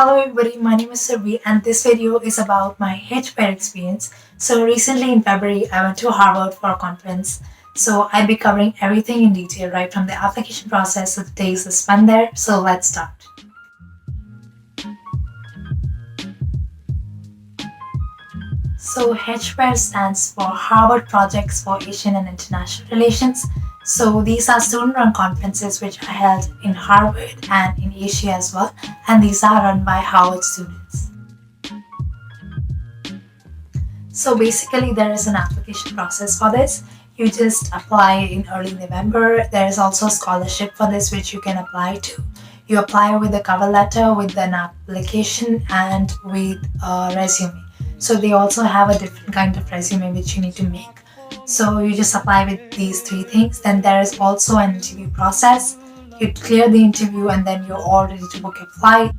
Hello everybody, my name is Surabhi and this video is about my HPAIR experience. So recently in February, I went to Harvard for a conference. So I'll be covering everything in detail, right from the application process to the days I spent there. So let's start. So HPAIR stands for Harvard Projects for Asian and International Relations. So these are student-run conferences which are held in Harvard and in Asia as well, and these are run by Harvard students. So basically, there is an application process for this. You just apply in early November. There is also a scholarship for this which you can apply to. You apply with a cover letter, with an application, and with a resume. So they also have a different kind of resume which you need to make. So you just apply with these three things. Then there is also an interview process. You clear the interview and then you're all ready to book a flight.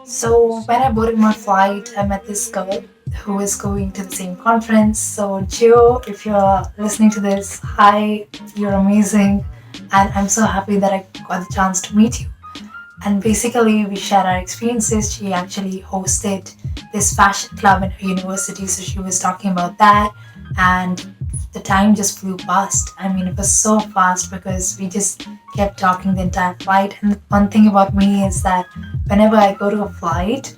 So when I boarded my flight, I met this girl who is going to the same conference. So Gio, if you're listening to this, hi, you're amazing, and I'm so happy that I got the chance to meet you. And basically, we shared our experiences. She actually hosted this fashion club in her university, so she was talking about that, and the time just flew past. I mean, it was so fast because we just kept talking the entire flight. And the fun thing about me is that whenever I go to a flight,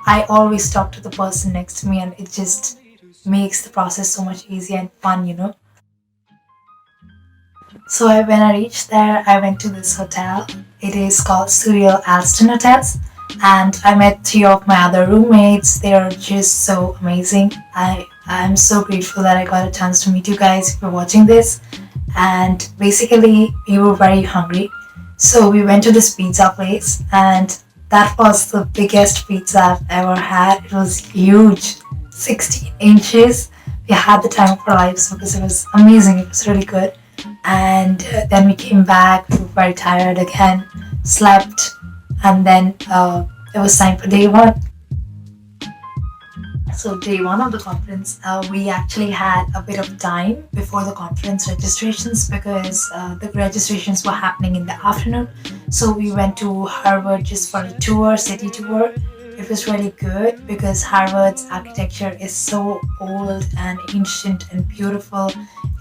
I always talk to the person next to me, and it just makes the process so much easier and fun. So when I reached there, I went to this hotel. It is called Studio Alston Hotels, and I met three of my other roommates. They are just so amazing. I'm so grateful that I got a chance to meet you guys if you're watching this. And basically, we were very hungry, so we went to this pizza place, and that was the biggest pizza I've ever had. It was huge, 16 inches. We had the time of our lives because it was amazing. It was really good. And then we came back, we were very tired again, slept, and then it was time for day one. So day one of the conference, we actually had a bit of time before the conference registrations because the registrations were happening in the afternoon. So we went to Harvard just for a tour, city tour. It was really good because Harvard's architecture is so old and ancient and beautiful.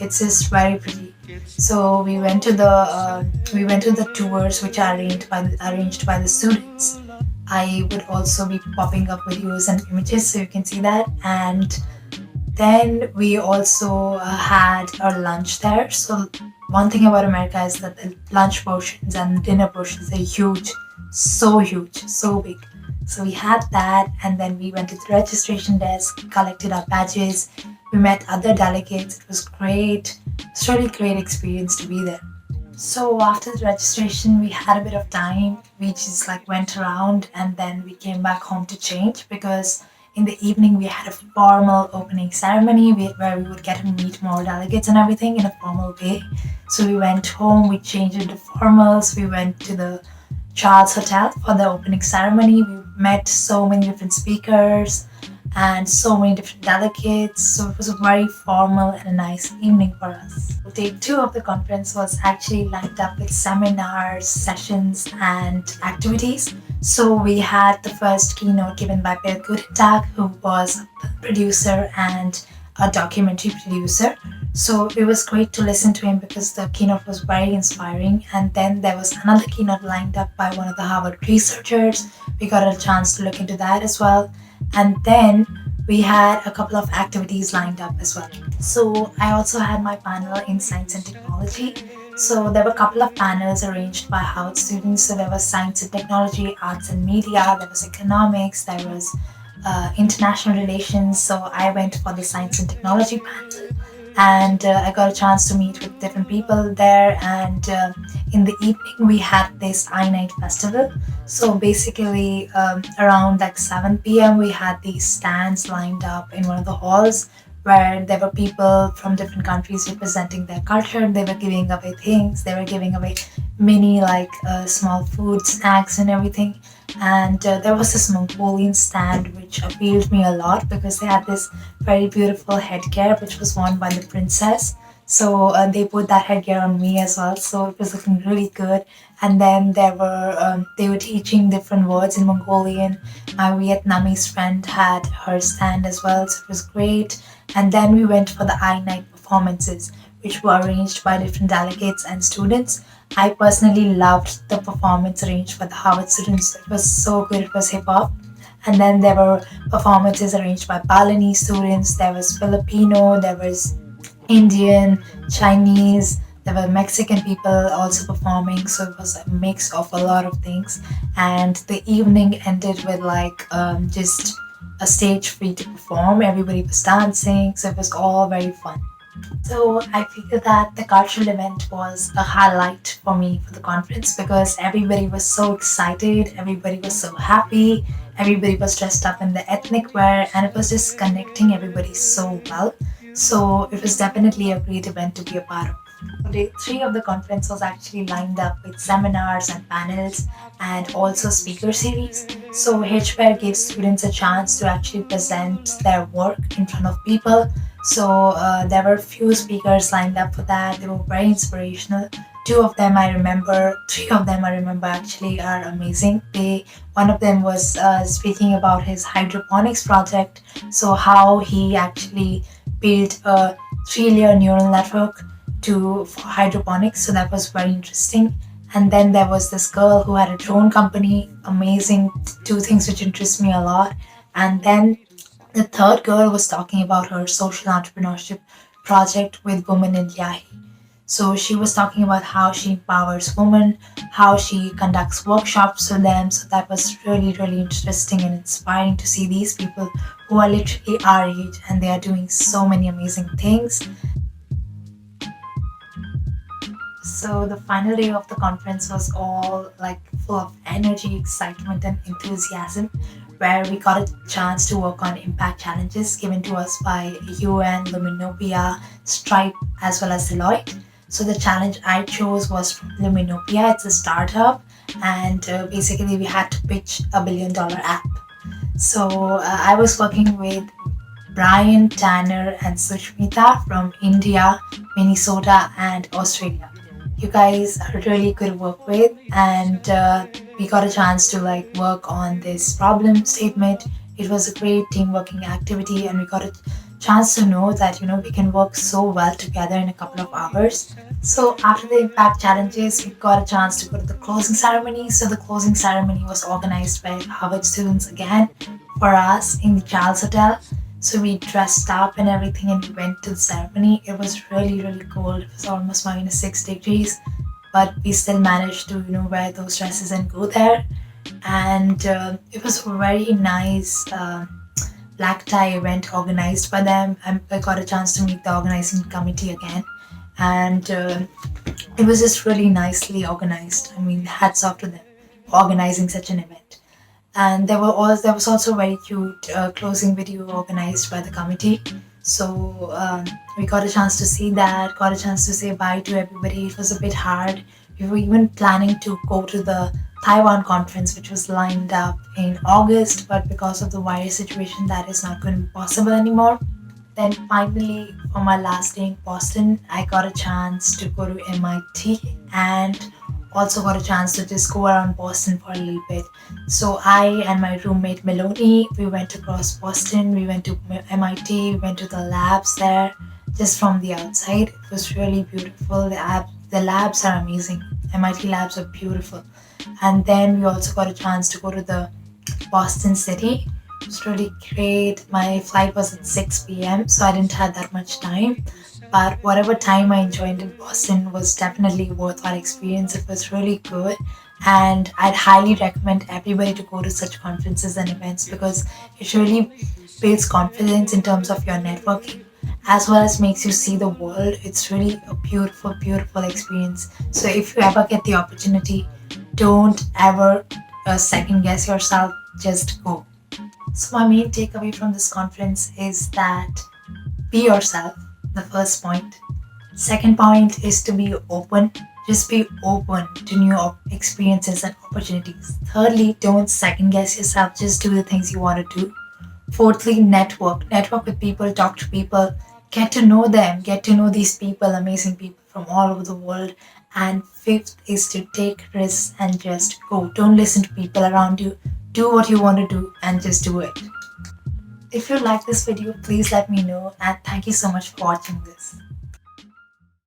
It's just very pretty. So we went to the tours which are arranged by the students. I would also be popping up videos and images so you can see that. And then we also had our lunch there. So one thing about America is that the lunch portions and dinner portions are huge, so big. So we had that, and then we went to the registration desk, collected our badges. We met other delegates. It was great. It's really great experience to be there. So after the registration, we had a bit of time. We just like went around and then we came back home to change because in the evening we had a formal opening ceremony where we would get to meet more delegates and everything in a formal way. So we went home, we changed into formals, we went to the Charles Hotel for the opening ceremony. We met so many different speakers and so many different delegates. So it was a very formal and a nice evening for us. Day two of the conference was actually lined up with seminars, sessions, and activities. So we had the first keynote given by Bill Gutentag, who was a producer and a documentary producer. So it was great to listen to him because the keynote was very inspiring. And then there was another keynote lined up by one of the Harvard researchers. We got a chance to look into that as well. And then we had a couple of activities lined up as well. So I also had my panel in science and technology. So there were a couple of panels arranged by Harvard students. So there was science and technology, arts and media, there was economics, there was international relations. So I went for the science and technology panel, and I got a chance to meet with different people there. And in the evening, we had this I-Night festival. So basically, around like 7 p.m., we had these stands lined up in one of the halls where there were people from different countries representing their culture. They were giving away things, they were giving away mini like small food, snacks, and everything. And there was this Mongolian stand which appealed me a lot because they had this very beautiful headgear which was worn by the princess. So they put that headgear on me as well. So it was looking really good. And then they were teaching different words in Mongolian. My Vietnamese friend had her stand as well, so it was great. And then we went for the I night performances, which were arranged by different delegates and students. I personally loved the performance arranged by the Harvard students. It was so good. It was hip hop. And then there were performances arranged by Balinese students. There was Filipino. There was Indian, Chinese, there were Mexican people also performing, so it was a mix of a lot of things. And the evening ended with just a stage free to perform. Everybody was dancing, so it was all very fun. So I feel that the cultural event was a highlight for me for the conference because everybody was so excited, everybody was so happy, everybody was dressed up in the ethnic wear, and it was just connecting everybody so well. So it was definitely a great event to be a part of. Day three of the conference was actually lined up with seminars and panels and also speaker series. So HPAIR gave students a chance to actually present their work in front of people. So there were few speakers lined up for that. They were very inspirational. Two of them I remember, three of them I remember actually are amazing. One of them was speaking about his hydroponics project. So how he actually built a three-layer neural network to for hydroponics. So that was very interesting. And then there was this girl who had a drone company. Amazing, two things which interest me a lot. And then the third girl was talking about her social entrepreneurship project with women in Yahi. So she was talking about how she empowers women, how she conducts workshops for them. So that was really, really interesting and inspiring to see these people who are literally our age and they are doing so many amazing things. So the final day of the conference was all like full of energy, excitement, and enthusiasm, where we got a chance to work on impact challenges given to us by UN, Luminopia, Stripe, as well as Deloitte. So the challenge I chose was from Luminopia. It's a startup, and basically we had to pitch $1 billion app. So I was working with Brian, Tanner, and Sushmita from India, Minnesota, and Australia. You guys are really good to work with, and we got a chance to like work on this problem statement. It was a great team working activity, and we got a chance to know that we can work so well together in a couple of hours. So after the impact challenges, we got a chance to go to the closing ceremony. So the closing ceremony was organized by Harvard students again for us in the Charles Hotel. So we dressed up and everything and we went to the ceremony. It was really, really cold. It was almost -6 degrees, but we still managed to, wear those dresses and go there. And it was a very nice black tie event organized by them. I got a chance to meet the organizing committee again. And it was just really nicely organized. I mean, hats off to them for organizing such an event. And there was also a very cute closing video organized by the committee. So we got a chance to see that, got a chance to say bye to everybody. It was a bit hard. We were even planning to go to the Taiwan conference, which was lined up in August, but because of the virus situation, that is not going to be possible anymore. Then finally, for my last day in Boston, I got a chance to go to MIT and also got a chance to just go around Boston for a little bit. So I and my roommate Melanie, we went across Boston, we went to MIT, we went to the labs there just from the outside. It was really beautiful. The labs are amazing. MIT labs are beautiful. And then we also got a chance to go to the Boston City. It was really great. My flight was at 6 p.m., so I didn't have that much time. But whatever time I enjoyed in Boston was definitely worth our experience. It was really good. And I'd highly recommend everybody to go to such conferences and events because it really builds confidence in terms of your networking as well as makes you see the world. It's really a beautiful, beautiful experience. So if you ever get the opportunity, don't ever second guess yourself, just go. So, my main takeaway from this conference is that be yourself, the first point. Second point is to be open. Just be open to new experiences and opportunities. Thirdly, don't second guess yourself, just do the things you want to do. Fourthly, network. Network with people, talk to people, Get to know them, get to know these people, amazing people from all over the world. And fifth is to take risks and just go. Don't listen to people around you. Do what you want to do and just do it. If you like this video, please let me know, and thank you so much for watching this.